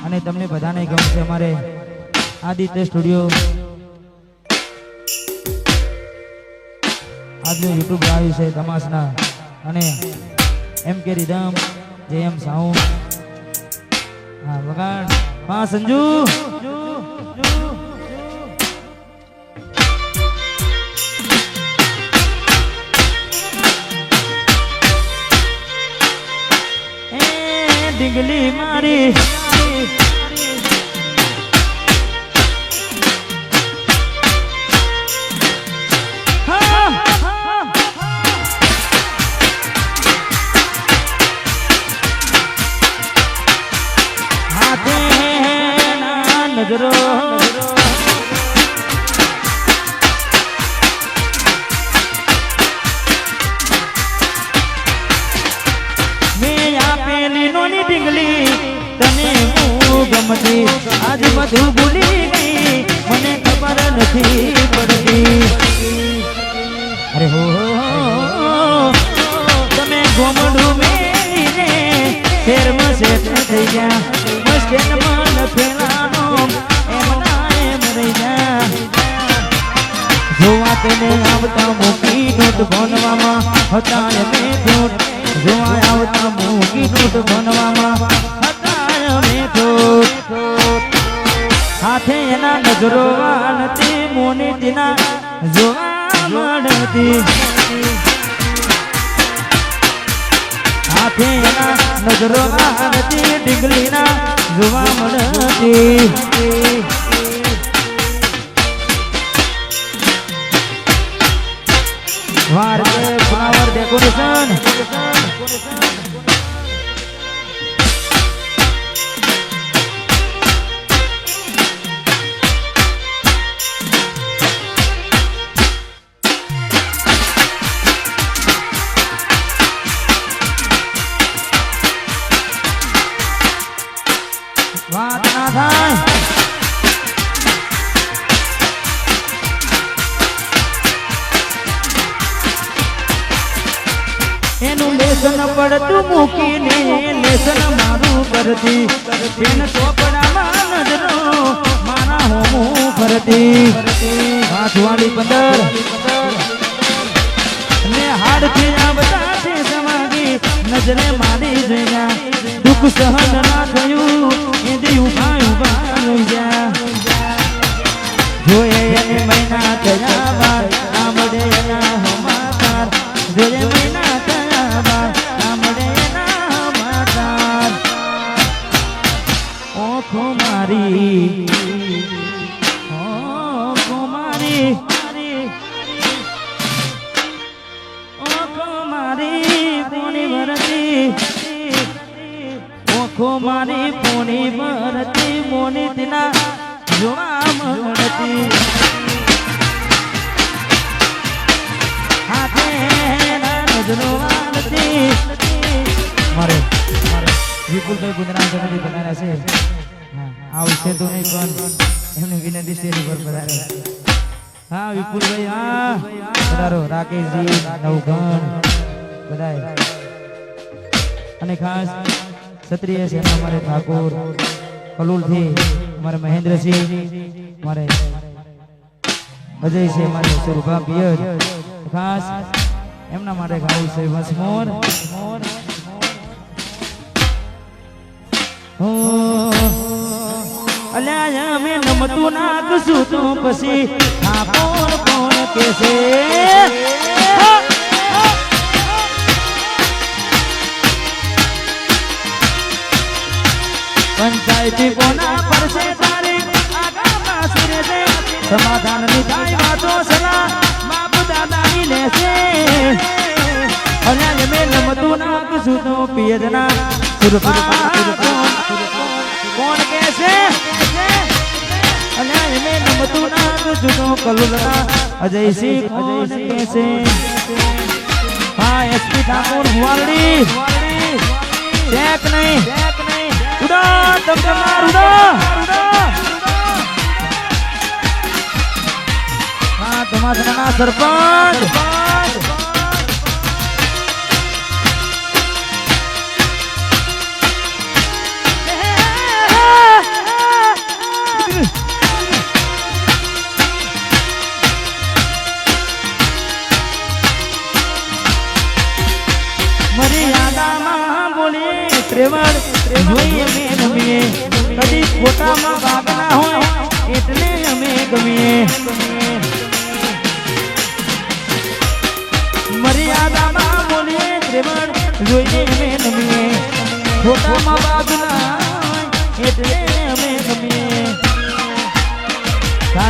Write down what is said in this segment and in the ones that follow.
અને તમને બધાને ગમશે અમારે આદિત્ય સ્ટુડિયો આજનું યુટ્યુબ આવ્યું છે ધમાસના અને એમ કે રીધમ જેમ સાઉન્ડ હા વગાડ હા સંજુ ડીંગલી મારી હાથે ના નજરો ડીંગલી તને હું ગમતી આજ બધું ભૂલી ગઈ મને ખબર નથી પડતી અરે હો તમે ગોમડું મેરીને ફેરમાં સેટ થઈ ગયા મસ્કેનમાં લખેલાનો એમના એમ રહી ગયા જોવા તેને આવતા મૂકી નોટ ભણવામાં હતા એમે જોટ જોવા આવતા મૂકી નોટ ભણવામાં હતા એમે જોટ હાથે એના નજરો વાળતી મોનીટીના જોવા મળતી હાથે એના નજરો વાળતી ડીંગલીના જોવા મળતી વાર કે ફ્લાવર ડેકોરેશન વાત ના થાય એનું લેસન પડતું મૂકીને લેસન મારું કરતી પેન ચોપડામાં નજરો મારા હોમું ફરતી હાથવાળી 15 ને હાડથી આવતા છે સમાગી નજરે મારી જોયા દુઃખ સહન ના થયું એ દિયું ભાયું ભાઈ ગયા જોયે એને મહિના થયા બાર આમડે એના હમાતાર જોયે મહિના થયા બાર આમડે એના હમાતાર ઓખો મારી ઓખો મારી ઓખો મારી પોણી ભરતી ઓખો મારી પોણી ભરતી મોની તેના જોવા મળતી હાથે નજરો વાળતી મારે વિપુલભાઈ ગુંદરા સમિતિ બનાવ્યા છે આવશે તો નહીં પણ એમને વિનંતી સ્ટેજ ઉપર પધારે હા વિપુલભાઈ હા પધારો રાકેશજી નવઘણ બધાય અને ખાસ ક્ષત્રિય સેના અમારે ઠાકોર કલુલથી અમારે મહેન્દ્રસિંહ અમારે અજય છે અમારે સુરભા પિયર ખાસ એમના માટે ગાવું છે વસમોર અલ્યા અમે નમતું નાખશું તો પછી ઠાકોર કોણ કેસે પંચાયતી કોના પરસે તારી આગામાં સિરે દે સમાધાન ની થાય વાતો સલા બાપ દાદાની લેશે અલ્યા મેં નમતું નાખશું તો પિયરના સુરપા કોણ કેસે અલ્યા મેં નમતું નાખશું તો કલુલના અજયસિંહ કોણ કેસે હા એસપી ઠાકોર હુવારડી ચેક નહીં ઉડા તમતમાર ઉડા હા તમારા સરપંચ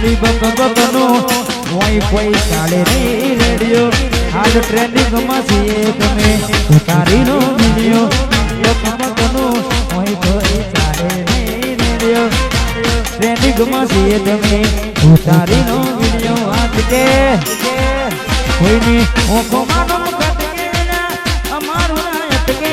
મારી બકબકનું કોઈ કોઈ ચાલે નહીં રેડિયો હાલ ટ્રેન્ડિંગમાં છીએ તમે ઉતારીનો વિડિયો બકબકનું કોઈ કોઈ ચાલે નહીં રેડિયો ટ્રેન્ડિંગમાં છીએ તમે ઉતારીનો વિડિયો આટકે કોઈની ઓખોમાં નમ કટકે અમારું ના અટકે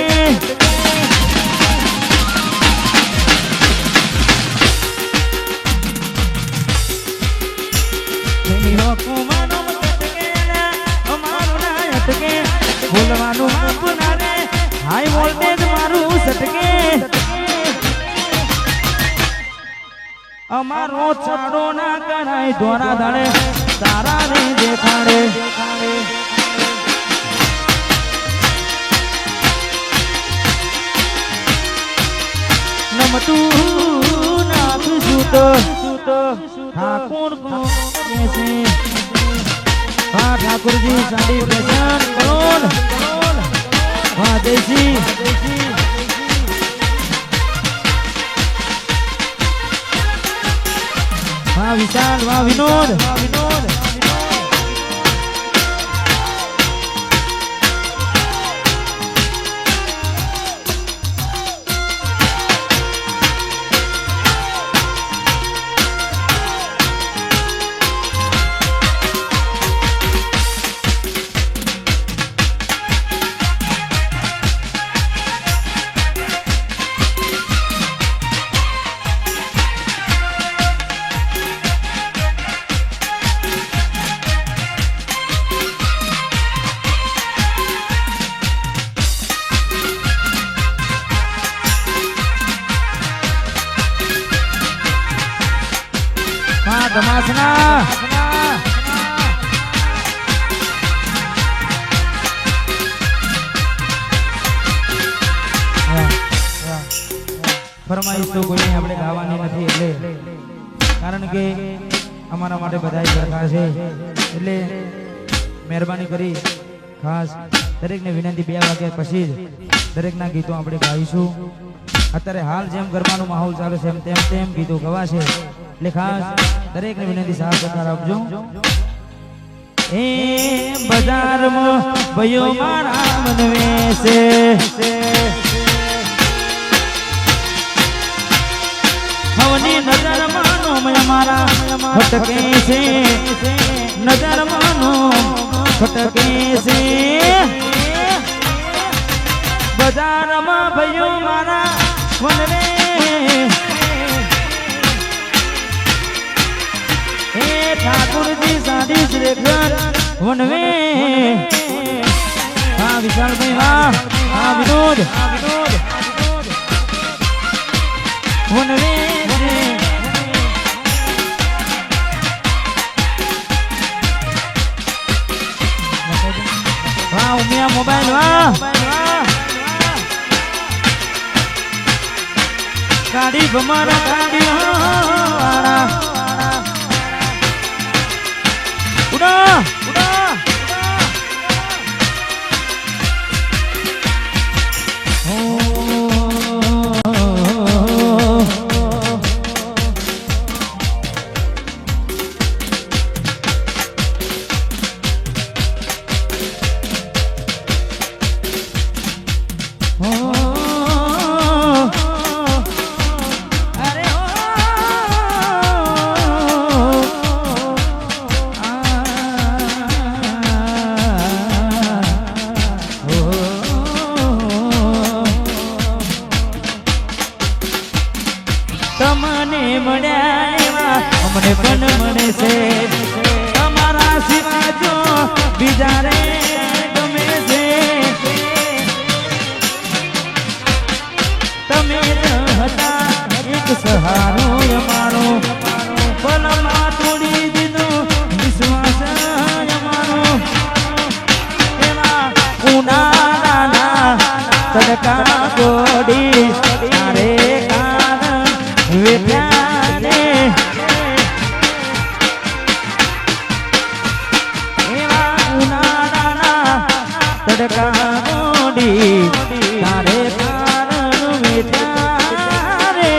બોલવાનું માપનારે હાઈ વોલ્ટેજ મારું સટકે અમારો ચાડો ના કરાય ધોરા દાડે તારા રે દેખાડે નમતું નાખશું તો ઠાકોર કો કેસે વાહ ઠાकुरજી સાડી ફેશન કરોડ વાહ દેશી વાહ વિશાલ વાહ વિનોદ ધમાસના ફરમાઈશ તો કોઈ આપણે ગાવાની નથી એટલે કારણ કે અમારા માટે બધા સરકાર છે એટલે મહેરબાની કરી ખાસ દરેકને વિનંતી 2 વાગ્યા પછી જ દરેકના ગીતો આપણે ગાઈશું અત્યારે હાલ જેમ ગરબાનો માહોલ ચાલે છે તેમ તેમ ગીતો ગવાશે એટલે ખાસ દરેકને વિનંતી સાથ સહકાર આપજો એ બજારમાં ભયો મારા મનવે છે હવની નજર માનો મારા ફટકે છે નજર માનો ફટકે છે બજારમાં ભયો મારા મનવે ઠાकुरજી સાડી શ્રેખર વનવે હા વિશાલભાઈ વાહ હા વિનોદ વનવે વાહ ઉમિયા મોબાઈલ વાહ ગાડી ભમારા ગાડી વાળા udah તમને મળ્યા એવા અમને પણ મળે છે તમારા સિવાય જો બીજા રે ગમે છે તમે હતા એક સહારો અમારો પલમાં તોડી દીધો વિશ્વાસ અમારો એવા ઉનાળાના તડકા ગોડી તારે વેઠાને એવા ઉનાળાના તડકા ગોડી તારે કારણ વેઠા રે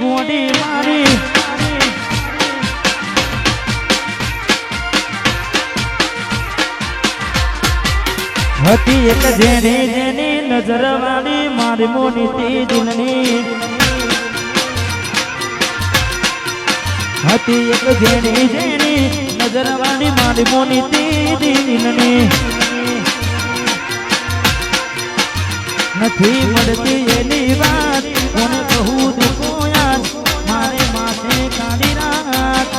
બોડી મારી હતી એક જેની જેની નજર વાળી મારી મોની દિલની હતી એક જેની જેની નજર વાળી મારી મોની દિલની નથી મળતી એની વાત કોને કહું દુખો યાદ મારે માથે કાઢી રાત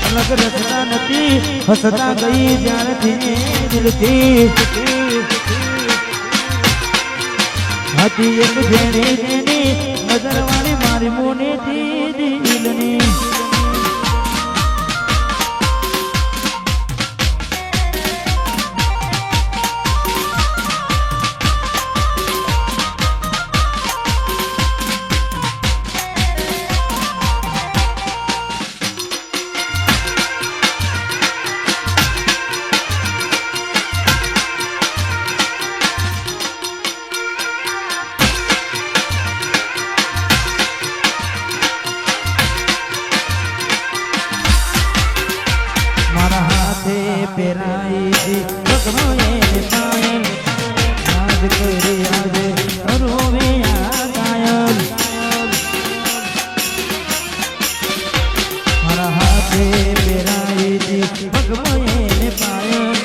અલગ રસ્તા નથી હસતા ગઈ જ્યારથી દિલથી હતી એક જેની જેની નજર વાળી મારી મોની દિલની પેરાઈ પગનો એને પાયલ આજ કરી આજે રોવે આ કાયલ મારા હાથે પેરાઈ પગનો એને પાયલ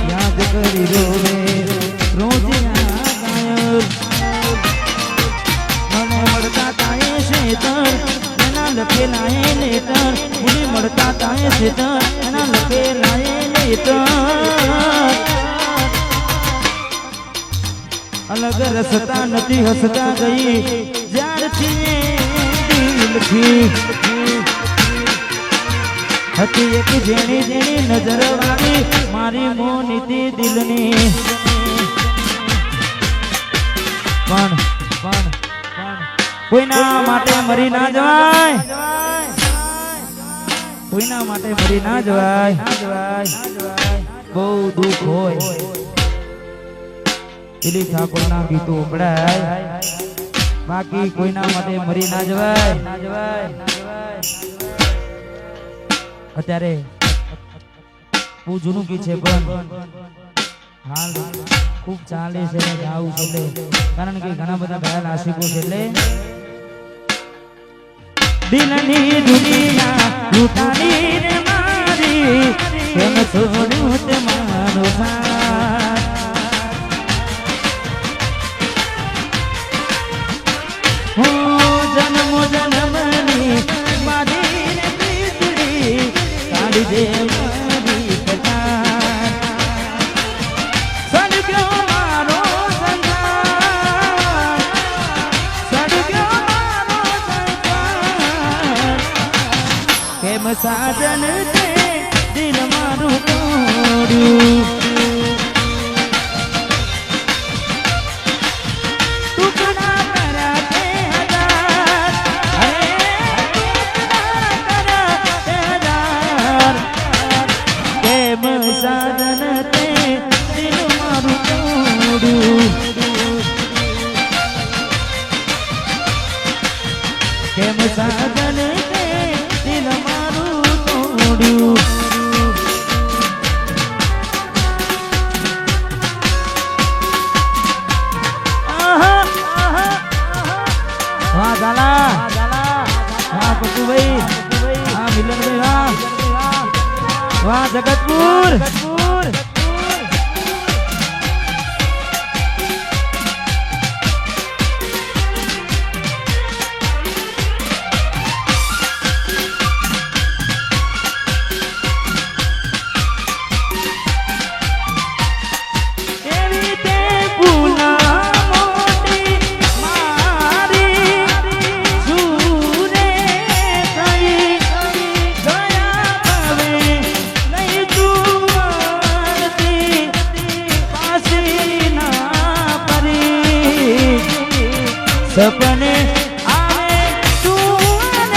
યાદ કરી રોવે રોજે આ કાયલ મને મળતા તાએ શેતર એના લખેલાએ લેટર ભૂલી મળતા તાએ શેતર એના લખેલાએ અલગ રસતા નથી હસતા ગઈ જ્યારથી દિલથી હતી એક જેની જેની નજર વાળી મારી મોની દિલની પણ કોઈના માટે મરી ના જવાય કોઈના માટે મરી ના જવાય બહુ દુઃખ હોય દિલીપ ઠાકોરના ગીતો ઉપડાય બાકી કોઈના માટે મરી ના જવાય અત્યારે બહુ જૂનું ગીત છે પણ હાલ ખૂબ ચાલે છે ગાવું છે કારણ કે ઘણા બધા ઘાયલ આશિકો છે એટલે દિલની દુનિયા લૂંટાની રે મારી કેમ છોડ્યું તે મારો સાથ હો જન્મો જન્મની મારી રે પીતળી કાઢી દે મારી કટાર સડગ્યો મારો સંસાર સડગ્યો મારો સંસાર કેમ સાજન તે દિલ મારું તોડ્યું ટુકડા કર્યા તે હજાર અરે ટુકડા કર્યા તે હજાર કેમ સાજન તે દિલ મારું તોડ્યું કેમ સાજન તે દિલ મારું તોડ્યું વાહ ગાલા વાહ પપ્પુભાઈ વાહ મિલનભાઈ વાહ જગતપુર સપને આવે તું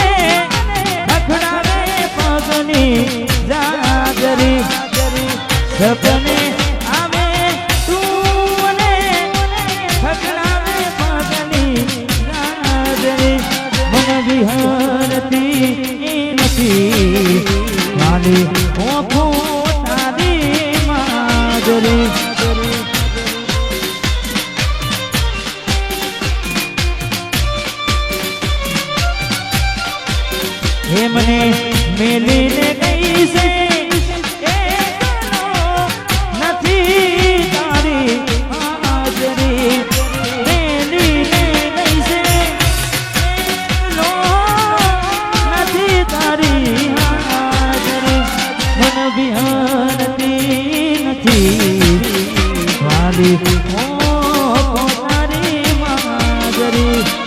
ખખડાવે પગની જાજરી સપને આવે તું ખખડાવે પગની જાજરી એમને મેલીને ગઈ છે નથી તારી હાજરી મેલીને ગઈ છે નથી તારી હાજરી મન વિહારતી નથી વાલી તારી હાજરી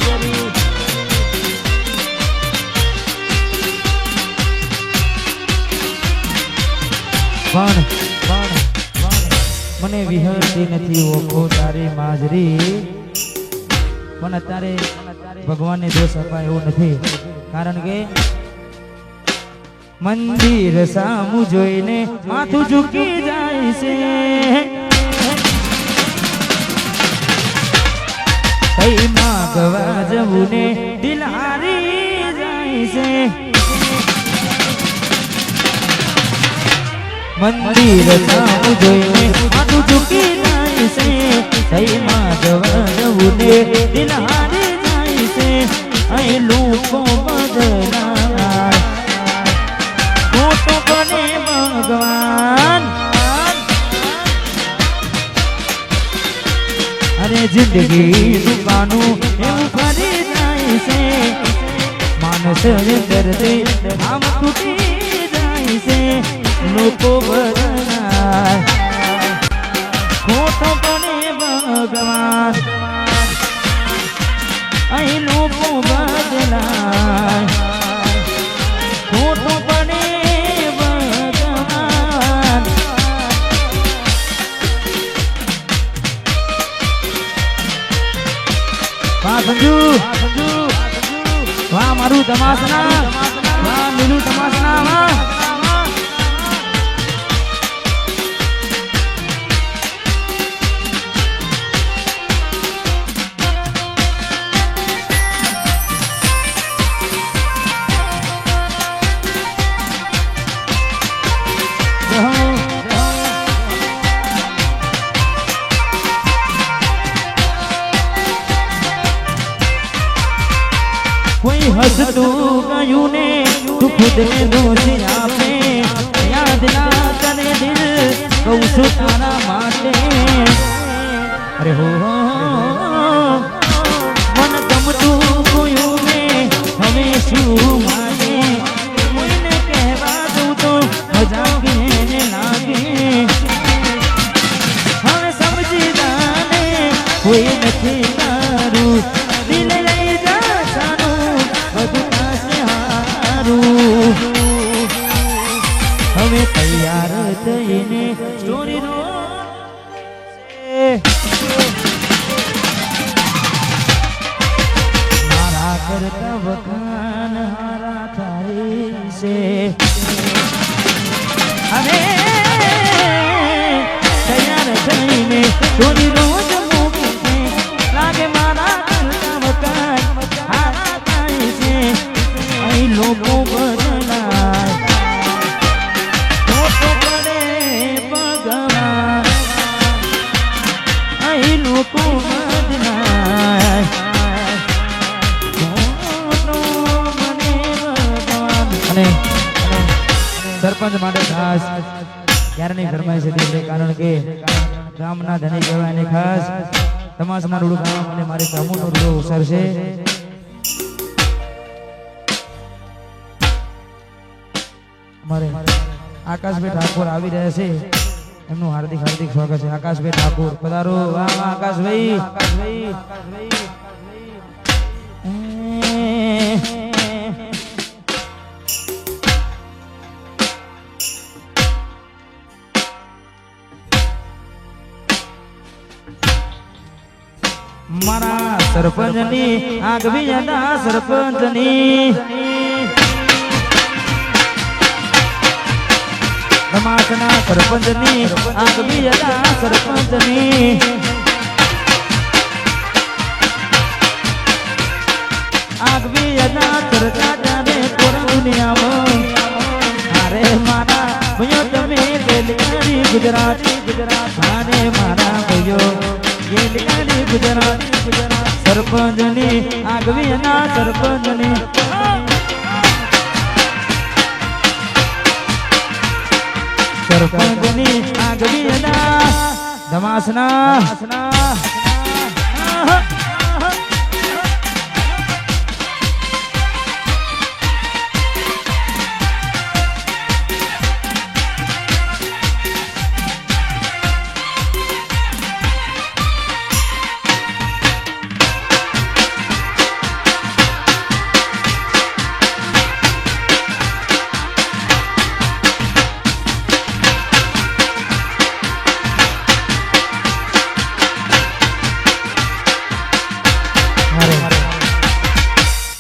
પણ મને વિહરતી નથી ઓખો તારી માજરી પણ અત્યારે ભગવાનને દોષ અપાય એવું નથી કારણ કે મંદિર સામું જોઈને માથું ઝૂકી જાય છે કઈ માગવા જવું ને દિલ હારી જાય છે મંદિર સામું જોઈને માથું ઝૂકી જાય છે કઈ માગવા જવું ને દિલ હારી જાય છે અહીં લોકો બદલાય ખોટો બને ભગવાન અરે જિંદગી દુકાનું એવું ફરી જાય છે માનસ દર્દે આમ તૂટી જાય છે લોકો બદલાય ખોટો બને ભગવાન અહીં લોકો બદલાય ખોટો બને ભગવાન વાહ સંજુ વાહ મારું તમાસના વાહ નીલું તમાસના વાહ કોઈ હસતું ગયું ને તું ખુદને દોષી આપે યાદ ના કરે દિલ કહું છું તારા માટે અરે હો મન ગમતું કોયું ને હવે શું માગે કોઈને કહેવા દઉં તો મજા કેને લાગે હવે સમજી જાને કોઈ નથી તારું દિલ લઈ જા હવે તૈયાર થઈને સ્ટોરી નો મારા કરતા વખાણ હારા થાય છે અને તૈયાર થઈને સ્ટોરી રોજ મૂકે છે લાગે મારા કરતા વખાણ હારા થાય છે અહીં લોકો બદલાય ખોટો પડે ભગવાન અહીં લોકો બદલાય ખોટો મને ભગવાન અને સરપંચ માટે ખાસ ક્યારની ફરમાઈશ હતી કારણ કે ગામના ધણી કહેવાય અને ખાસ તમાસના રૂડું ગામ અને મારી ગામનો રૂડો અવસર છે અમારે આકાશભાઈ ઠાકોર આવી રહ્યા છે એમનું હાર્દિક સ્વાગત છે આકાશભાઈ ઠાકોર પધારો વાહ આકાશભાઈ મારા સરપંચની આગવી યાદા સરપંચની સમાજના સરપંચની આગવી યાદા સરપંચની આગવી યાદા ચર્ચા ચાલે પૂરા દુનિયામાં અરે મારા ભયો તમે રેલગાડી ગુજરાતી અરે મારા ભયો રેલગાડી ગુજરાતી સરપંચની આગવી યાદા સરપંચની સરપંચની આગવી ધમાસના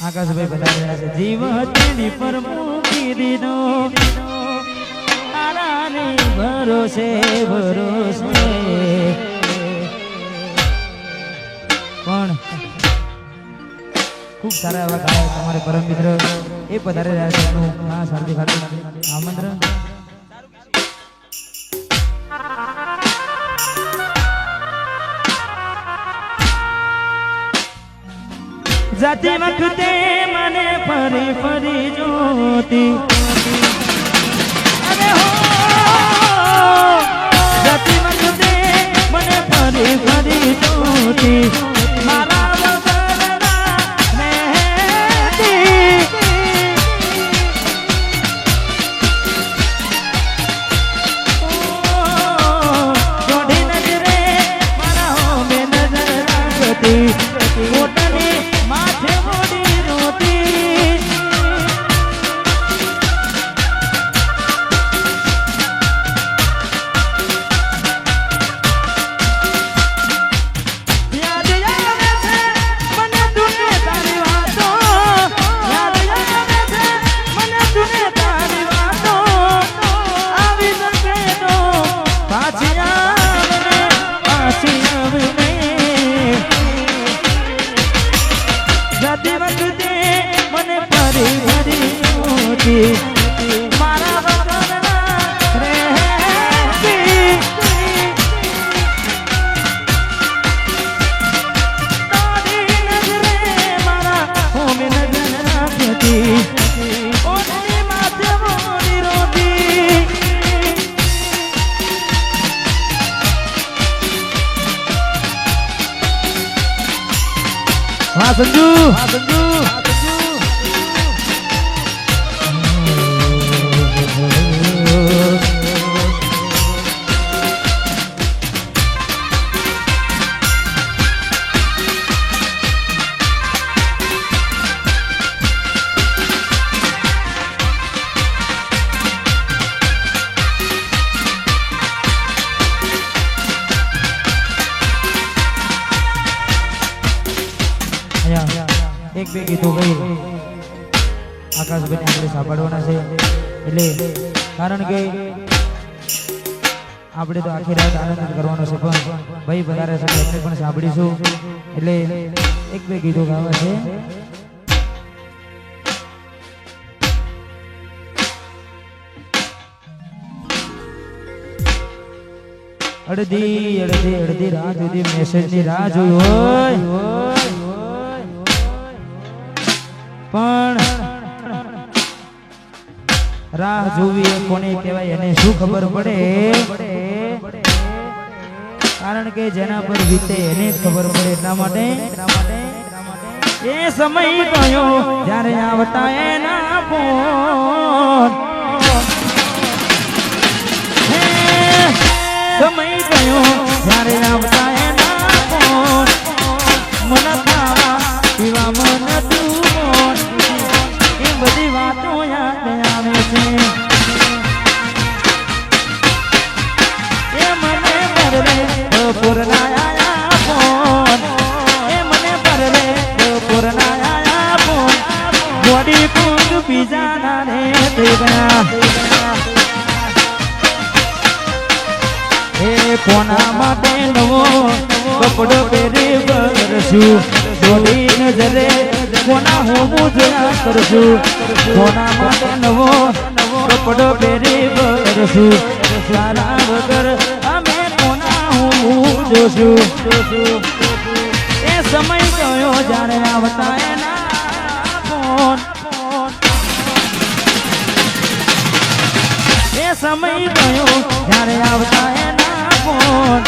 આકાશભાઈ બતા રહ્યા છે જીવ તેની પર મૂકી દીધો તારાને ભરોસે ભરોસે પણ ખૂબ સારા એવા ગાયક તમારે પરમ મિત્ર એ પધારી રહ્યા છે એનું ખાસ હાર્દિક આમંત્રણ જાતી વખતે મને ફરી ફરી જોતી અરે હો જાતી વખતે મને ફરી ફરી જોતી મારા વગરના રહેતી જોડી નજરે મારા હોમે નજર રાખતી પોતાની માથે મોડી રોતી યાદ આવે છે મને તુને તારી વાતો યાદ આવે છે મને તુને તારી વાતો આવી શકે તો પાછી આવને જાતી વખતે મને ફરી ફરી જોતી મારા વગરના રહેતી તારી નજરે મારા હોમે નજર રાખતી ઓની માથે મોડી રોતી હા સંજુ એક બે ગીતો ગઈ આકાશભાઈને આપણે સાંભળવાના છે એટલે કારણ કે આપણે તો આખી રાત આનંદ કરવાનો છે પણ ભાઈ વધારે છે આપણે પણ સાંભળીશું એટલે એક બે ગીતો ગાવા છે અડધી અડધી અડધી રાત સુધી મેસેજની રાહ જોઈ હોય પણ રાહ જોવી કોને કહેવાય એને શું ખબર પડે કારણ કે જેના પર વીતે એને જ ખબર પડે એટલા માટે એ સમય ગયો જ્યારે આવતા એના ફોન સમય ગયો જ્યારે આવતા એના ફોન મન ખાવા પીવા મન બધી વાતો યાદ આવે છે એ મને પરલે બપોરના આયા ફોન એ મને પરલે બપોરના આયા ફોન બોડી પૂંગ બીજાના રે થઈ ગયા એ કોના માટે નવો કપડો પહેરી વરસું બોડી નજરે કોના હું જોયા કરશું કોના માટે નવો કપડો પહેરી વરસું સારા વગર અમે કોના હું જોશું એ સમય ગયો જ્યારે આવતા એના ફોન એ સમય ગયો જ્યારે આવતા એના ફોન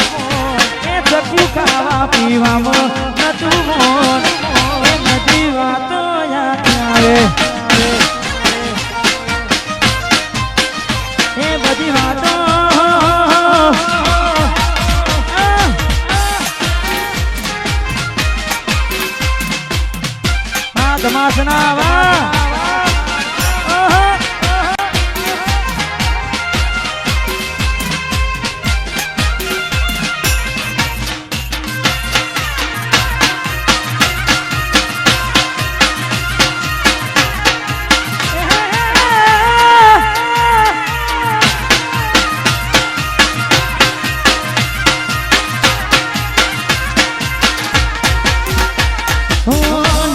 એ ચક્યું ખાવા પીવામાં નતું મોન એ બધી વાતો યાદ આવે એ બધી વાતો ધમાસનાવા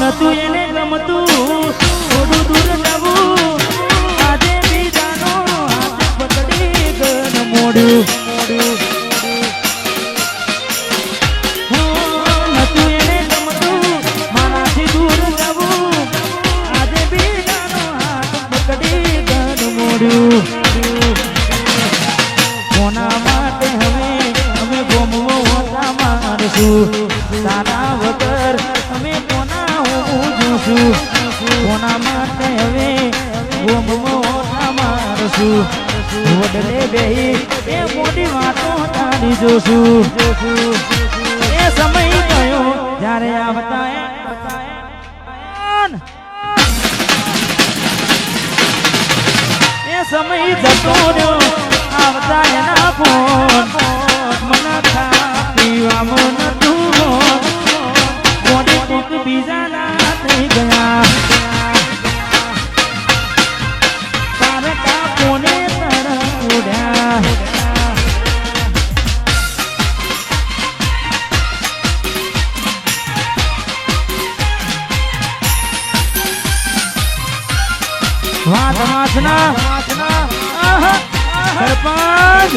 નતું એને ગમતું થોડું દૂર જવું આજે બીજાનો હાથ પકડી ગન મોડ્યું નતું એને ગમતું મારાથી દૂર જવું આજે બીજાનો હાથ પકડી ગન મોડ્યું કોના માટે હવે અમે ગોમવો હોતા મારશું તારા વગર અમે કોના માટે હવે ગોમમાં મારશું વડલે બેહી એ મોટી વાતો તારી જોશું એ સમય ગયો જ્યારે આવતા એ સમય જતો રહ્યો આવતા એના ફોન મને ખા પીવામાં નતું કોને કોક બીજાના થઈ ગયા તારકા કોને તરફ ઉડ્યા વાત વાસના સરપંચ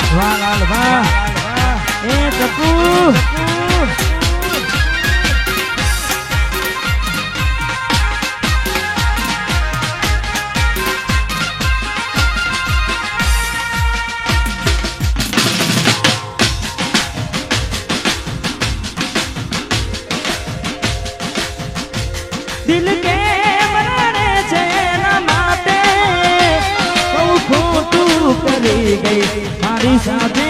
વાહ લાલ વાહ એ ટપુ દિલ કે મરણે છે ના માટે બહુ ખોટું કરી ગઈ મારી સાથે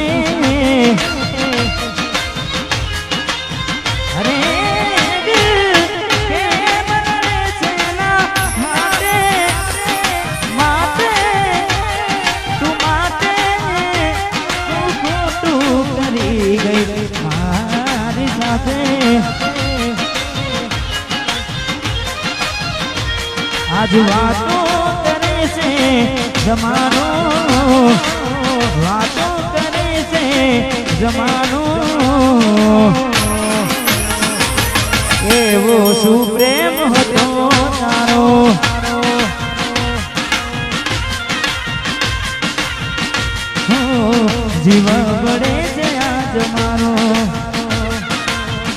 અરે દિલ કે મરણે છે ના માટે માટે તું માટે બહુ ખોટું કરી ગઈ મારી સાથે આજ વાતો કરે છે જમાનો વાતો કરે છે જમાનો એવો શું પ્રેમ હતો તારો જીવ બળે છે આ જમાનો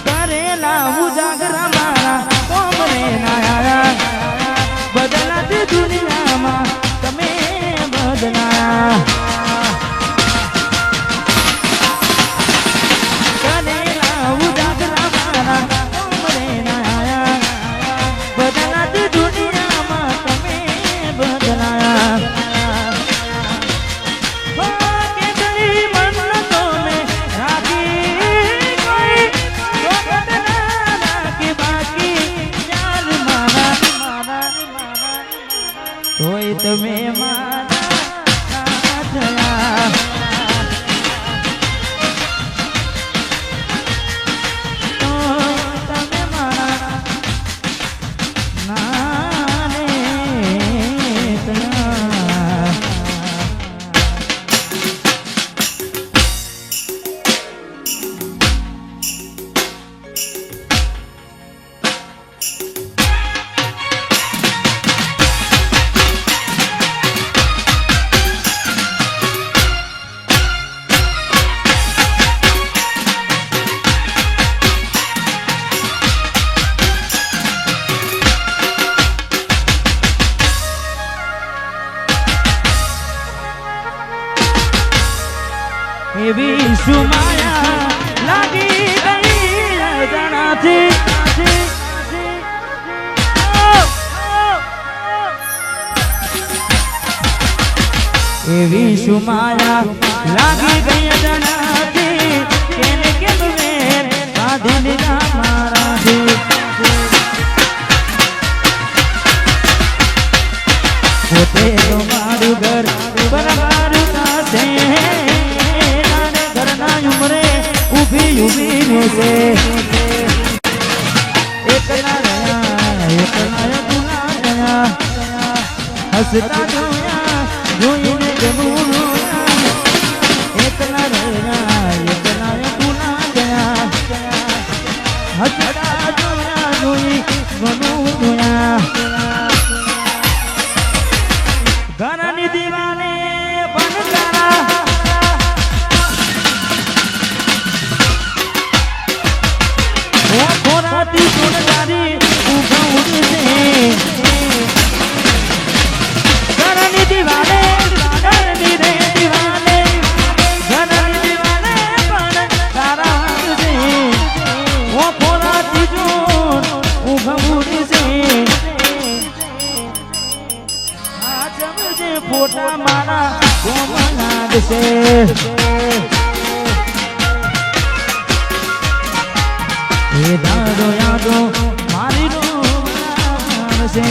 કરેલા ઉજાગરા મારા કોમરે નાયા બદલાતી દુનિયામાં તમે બદલાયા કરેલા ઉજાગરા મારા કોમરે નાયા બદલાતી દુનિયામાં તમે બદલાયા કેસરી મન્નતો ને રાખી કોઈ રાખી બાકી યાર મારા તોય તમે મારા થયા તમે મારા નાને થયા એવી સુમાયા લાગી ગઈ જણાથી કેને કેમ મેર આધી લીધા મારાથી પોતે તો મારું ઘર બરાબર થશે ઘરના ઉમરે ઊભી ઊભી રહેશે એકલા રહ્યા તુલા ગયા હસતા જોયા જોઈને જમું એકલા રહ્યા તુલા ગયા હસતા જોયા જોઈ મનું જોયા ઘરની દીવાને પણ તારા ઓ ખોરાતી સોનદારી ઊભા ઉડશે ઘરની દીવાને ઘરની રે દીવાને ઘરની દીવાને પણ તારા ઉડશે ઓ ખોરાતી સોન ઊભા ઉડશે ફોટા મારા કોમનાડશે એ દાડો યાદો મારી નો બનાવશે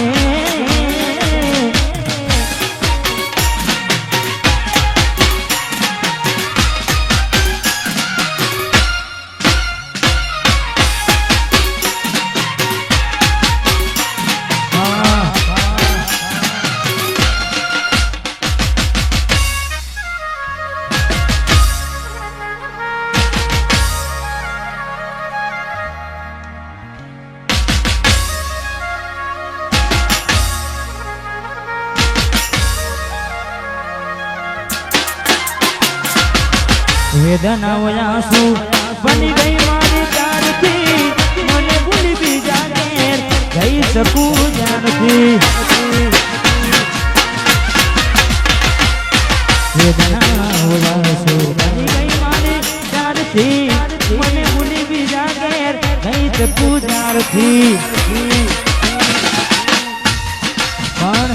વેદનાઓ આંસુ બની ગઈ મારી તારથી મને ભૂલી બીજા ઘેર જઈ શકું જ્ઞાનથી વેદનાઓ આંસુ બની ગઈ મારી તારથી મને ભૂલી બીજા ઘેર જઈ શકું જ્ઞાનથી પણ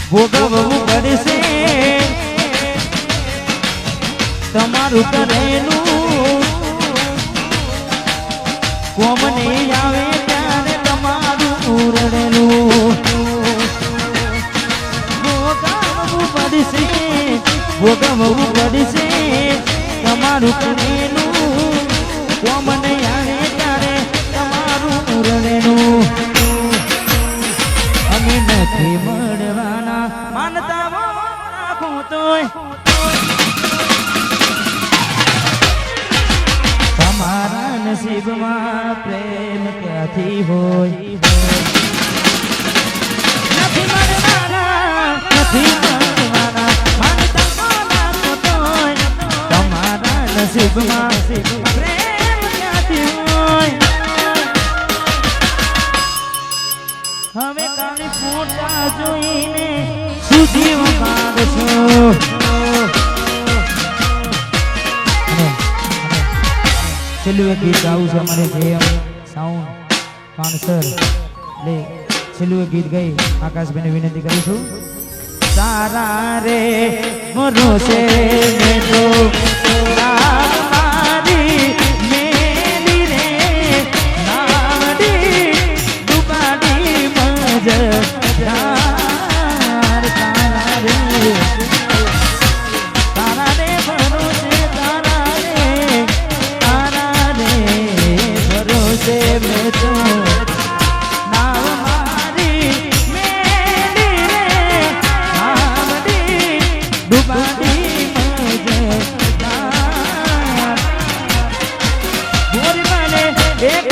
ભોગવવું પડશે તમારું કરેલું કોમને આવે ત્યારે તમારું રડેલું ભોગવવું પડશે તમારું કરેલું કોમને આવે ત્યારે તમારું રડેલું અમે નથી મળવાના માનતા રાખો તોય તમારા નસીબમાં પ્રેમ ક્યાંથી હોય નથી મળવાના માનતા રાખો તોય તમારા નસીબમાં પ્રેમ ક્યાંથી હોય હવે કાલી ફોટા જોઈને સુધી વખાડશો છેલ્લું એક ગીત ગાવું છે અમારે જેમ સાઉન્ડ પાણસર એટલે છેલ્લું એક ગીત ગઈ આકાશભાઈને વિનંતી કરીશું સારા રે ભરોસે મેં તો મારી મેલી રે નાવડી ડુબાડી મજ તારા રે ભરોસે મેં તો નાવ મારી મેલી રે નાવડી ડુબાડી મજ બોરી મને એક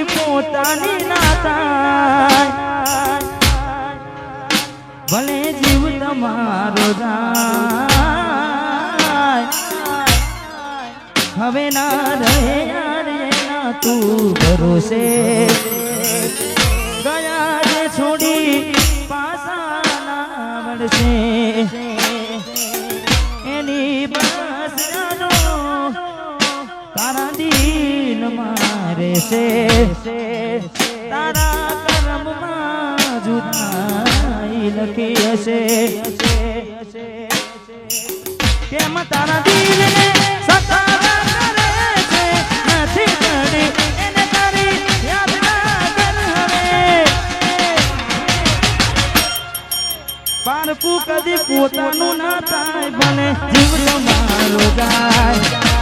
પોતાની ના થાય ભલે જીવ તમારો જાય હવે ના રહે યારે ના તું ભરોસે ગયા જે છોડી પાસા ના વળશે એની બસ તારા દિલ મારે છે તારા કર્મમાં જુદાઈ લખી હશે કેમ તારા દિલને સતાવા કરે છે નથી કરી એને તારી યાદ ના કર હવે પારકું કદી પોતાનું ના થાય ભલે જીવ તમારો જાય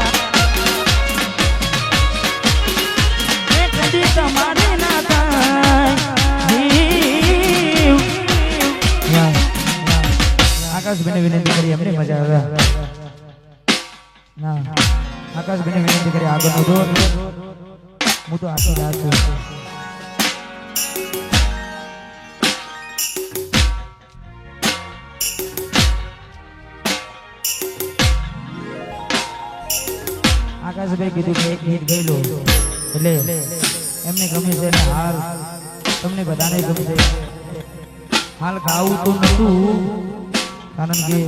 તમારે ના થાય આકાશભાઈને વિનંતી કરી એમને મજા આવે ના આકાશભાઈને વિનંતી કરી આગળનો દોર હું તો આખી રાત છું આકાશભાઈ કીધું કે એક ગીત ગઈ લો એટલે એમને ગમે છે ને હાલ તમને બધાને ગમશે હાલ ગાવું તો નતું કારણ કે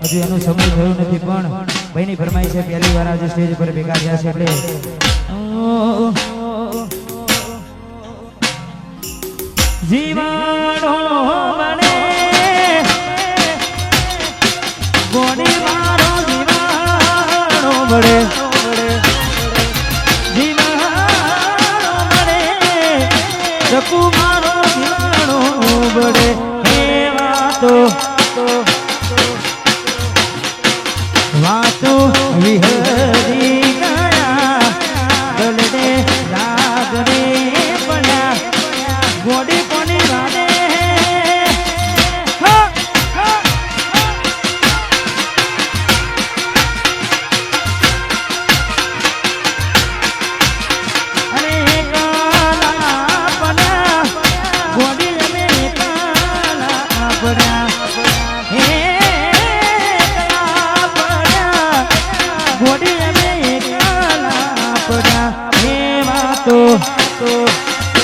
હજુ એનો સમય થયો નથી પણ ભાઈની ફરમાઈ છે પહેલી વાર આજે સ્ટેજ પર ભેગા થયા છે એટલે જીવાણો બને ગોડી મારો જીવાણો બળે કુમારો જીવાણો બળે વાતો વાતો વિહરી ગયા દલડે લાગડે પડ્યા ગોડી કોની વાડે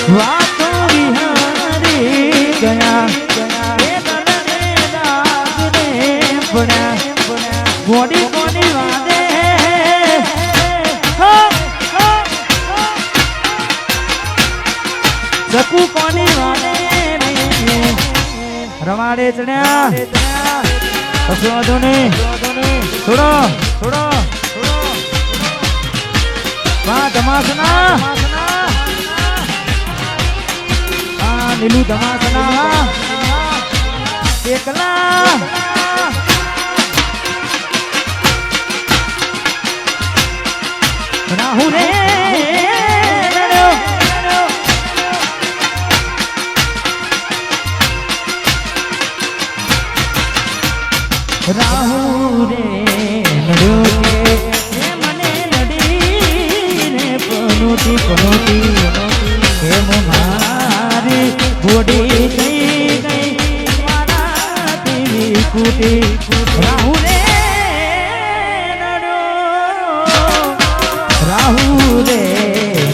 વાતો વિહારી ગયા ગોડી કોની વાદે સકુ કોની વાદે રવાડે ચડ્યા કશું વાંધો નહીં થોડો વાહ ધમાસના નીલુ ધમાસના એકલા રાહુ રે રાહુ રે નડ્યો કે મને નડીને પનોતી કેમ મારી ગોડી થઈ ગઈ મારા દેવી કુટી રાહુ રે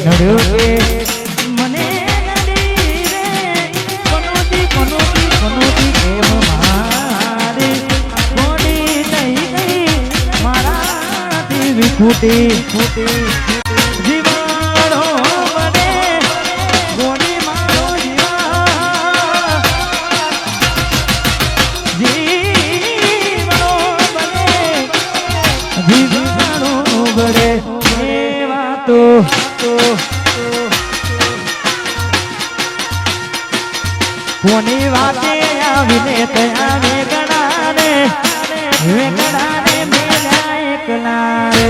નડ્યો કે મને નડી રે પનોતી કેમ મારી ગોડી થઈ ગઈ મારા દેવી કુટી જીવાણો બને ગોડી મારો જીવાણો બને તો કોની વાતે આવીને તયા વેગડાને મેલા એકલા રે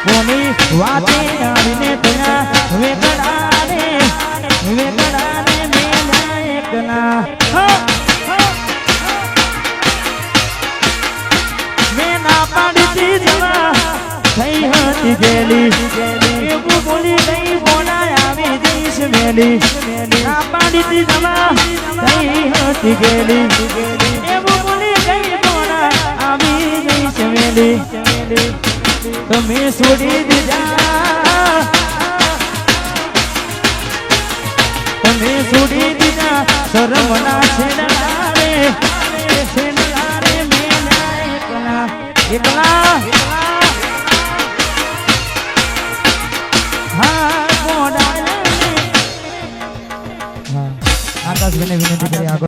કોની વાતે આવીને તયા વેગડાને મેલા એકલા મેના હતી ગેલી એવું બોલી ગઈ બોલા આવી જઈશ મેલી આ પાડીથી દવા થઈ હતી ગેલી એવું બોલી ગઈ બોલા આવી જઈશ મેલી તમે છોડી દીધા તમે છોડી દીધા શરમના છેડા રે મેલા એકલા આકાશભાઈને વિનંતી કરી આગળ